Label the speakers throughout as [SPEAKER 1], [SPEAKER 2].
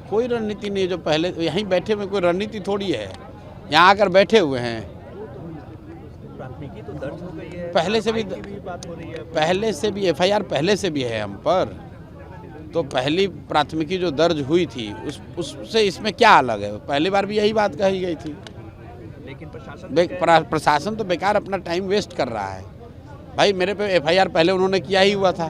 [SPEAKER 1] कोई रणनीति नहीं है। जो पहले यहीं बैठे हुए कोई रणनीति थोड़ी है, यहाँ आकर बैठे हुए हैं।
[SPEAKER 2] प्राथमिकी तो दर्ज हो गई है,
[SPEAKER 1] पहले से भी
[SPEAKER 2] बात हो रही है,
[SPEAKER 1] पहले से भी एफआईआर पहले से भी है हम पर। तो पहली प्राथमिकी जो दर्ज हुई थी उससे इसमें क्या अलग है? पहली बार भी यही बात कही गई थी।
[SPEAKER 2] लेकिन
[SPEAKER 1] प्रशासन तो बेकार अपना टाइम वेस्ट कर रहा है। भाई मेरे पे एफआईआर पहले उन्होंने किया ही हुआ था,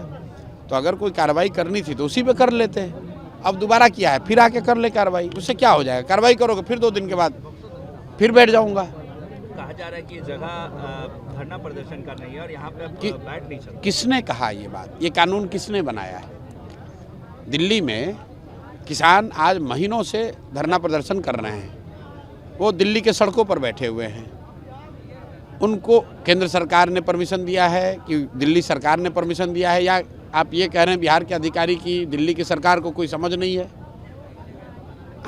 [SPEAKER 1] तो अगर कोई कार्रवाई करनी थी तो उसी पे कर लेते हैं। अब दोबारा किया है, फिर आके कर ले कार्रवाई, उससे क्या हो जाएगा? कार्रवाई करोगे फिर 2 दिन के बाद फिर बैठ जाऊंगा।
[SPEAKER 2] कहा जा रहा है कि जगह धरना प्रदर्शन का नहीं है और यहाँ पे बैठ नहीं सकते।
[SPEAKER 1] किसने कहा ये बात? ये कानून किसने बनाया है? दिल्ली में किसान आज महीनों से धरना प्रदर्शन कर रहे हैं, वो दिल्ली के सड़कों पर बैठे हुए हैं। उनको केंद्र सरकार ने परमिशन दिया है कि दिल्ली सरकार ने परमिशन दिया है, या आप ये कह रहे हैं बिहार के अधिकारी की दिल्ली की सरकार को कोई समझ नहीं है?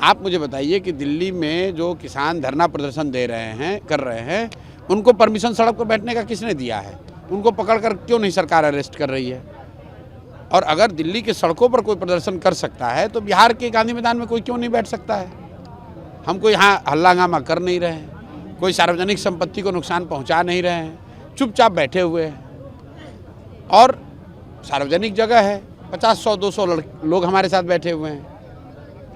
[SPEAKER 1] आप मुझे बताइए कि दिल्ली में जो किसान धरना प्रदर्शन कर रहे हैं, उनको परमिशन सड़क पर बैठने का किसने दिया है? उनको पकड़कर क्यों नहीं सरकार अरेस्ट कर रही है? और अगर दिल्ली के सड़कों पर कोई प्रदर्शन कर सकता है तो बिहार के गांधी मैदान में कोई क्यों नहीं बैठ सकता है? हम कोई यहाँ हल्लागामा कर नहीं रहे हैं, कोई सार्वजनिक संपत्ति को नुकसान पहुँचा नहीं रहे हैं, चुपचाप बैठे हुए हैं। और सार्वजनिक जगह है, 50, 100, 200 लोग हमारे साथ बैठे हुए हैं।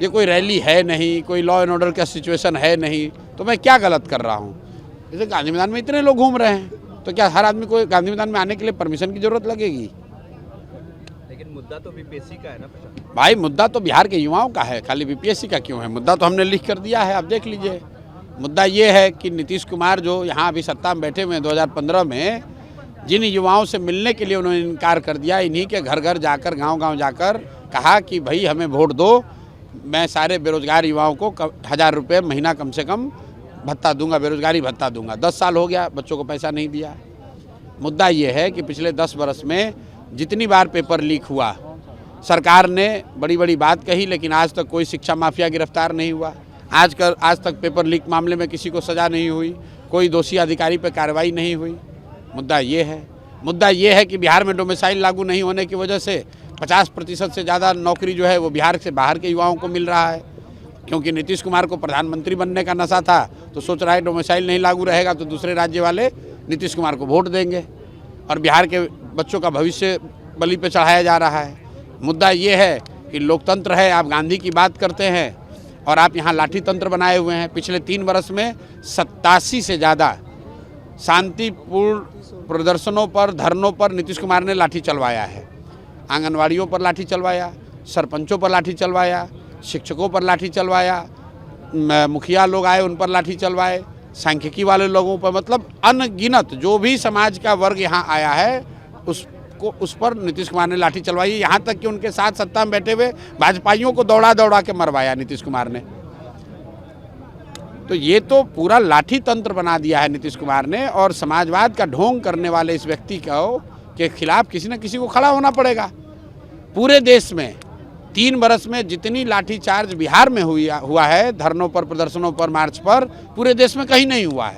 [SPEAKER 1] ये कोई रैली है नहीं, कोई लॉ एंड ऑर्डर का सिचुएशन है नहीं, तो मैं क्या गलत कर रहा हूँ? जैसे गांधी मैदान में इतने लोग घूम रहे हैं, तो क्या हर आदमी को गांधी मैदान में आने के लिए परमिशन की जरूरत लगेगी?
[SPEAKER 2] लेकिन मुद्दा तो बीपीएससी का है ना
[SPEAKER 1] भाई, मुद्दा तो बिहार के युवाओं का है, खाली बीपीएससी का क्यों है? मुद्दा तो हमने लिख कर दिया है, आप देख लीजिए। मुद्दा ये है कि नीतीश कुमार जो यहाँ अभी सत्ता में बैठे हुए हैं, 2015 में जिन युवाओं से मिलने के लिए उन्होंने इनकार कर दिया, इन्हीं के घर घर जाकर, गांव-गांव जाकर कहा कि भाई हमें वोट दो, मैं सारे बेरोजगार युवाओं को 1000 रुपये महीना कम से कम भत्ता दूंगा, बेरोजगारी भत्ता दूंगा। 10 साल हो गया, बच्चों को पैसा नहीं दिया। मुद्दा ये है कि पिछले 10 बरस में जितनी बार पेपर लीक हुआ, सरकार ने बड़ी बड़ी बात कही, लेकिन आज तक कोई शिक्षा माफिया गिरफ्तार नहीं हुआ। आज तक पेपर लीक मामले में किसी को सज़ा नहीं हुई, कोई दोषी अधिकारी पर कार्रवाई नहीं हुई। मुद्दा ये है कि बिहार में डोमिसाइल लागू नहीं होने की वजह से 50% से ज़्यादा नौकरी जो है वो बिहार से बाहर के युवाओं को मिल रहा है। क्योंकि नीतीश कुमार को प्रधानमंत्री बनने का नशा था, तो सोच रहा है डोमिसाइल नहीं लागू रहेगा तो दूसरे राज्य वाले नीतीश कुमार को वोट देंगे, और बिहार के बच्चों का भविष्य बलि पे चढ़ाया जा रहा है। मुद्दा ये है कि लोकतंत्र है, आप गांधी की बात करते हैं और आप यहाँ लाठी तंत्र बनाए हुए हैं। पिछले 3 वर्ष में 87 से ज़्यादा शांतिपूर्ण प्रदर्शनों पर, धरनों पर नीतीश कुमार ने लाठी चलवाया है। आंगनवाड़ियों पर लाठी चलवाया, सरपंचों पर लाठी चलवाया, शिक्षकों पर लाठी चलवाया, मुखिया लोग आए उन पर लाठी चलवाए, सांख्यिकी वाले लोगों पर, मतलब अनगिनत जो भी समाज का वर्ग यहाँ आया है उस पर नीतीश कुमार ने लाठी चलवाई। यहाँ तक कि उनके साथ सत्ता में बैठे हुए भाजपाइयों को दौड़ा दौड़ा के मरवाया नीतीश कुमार ने। तो ये तो पूरा लाठी तंत्र बना दिया है नीतीश कुमार ने, और समाजवाद का ढोंग करने वाले इस व्यक्ति के खिलाफ किसी न किसी को खड़ा होना पड़ेगा। पूरे देश में 3 बरस में जितनी लाठीचार्ज बिहार में हुआ है, धरनों पर, प्रदर्शनों पर, मार्च पर, पूरे देश में कहीं नहीं हुआ है।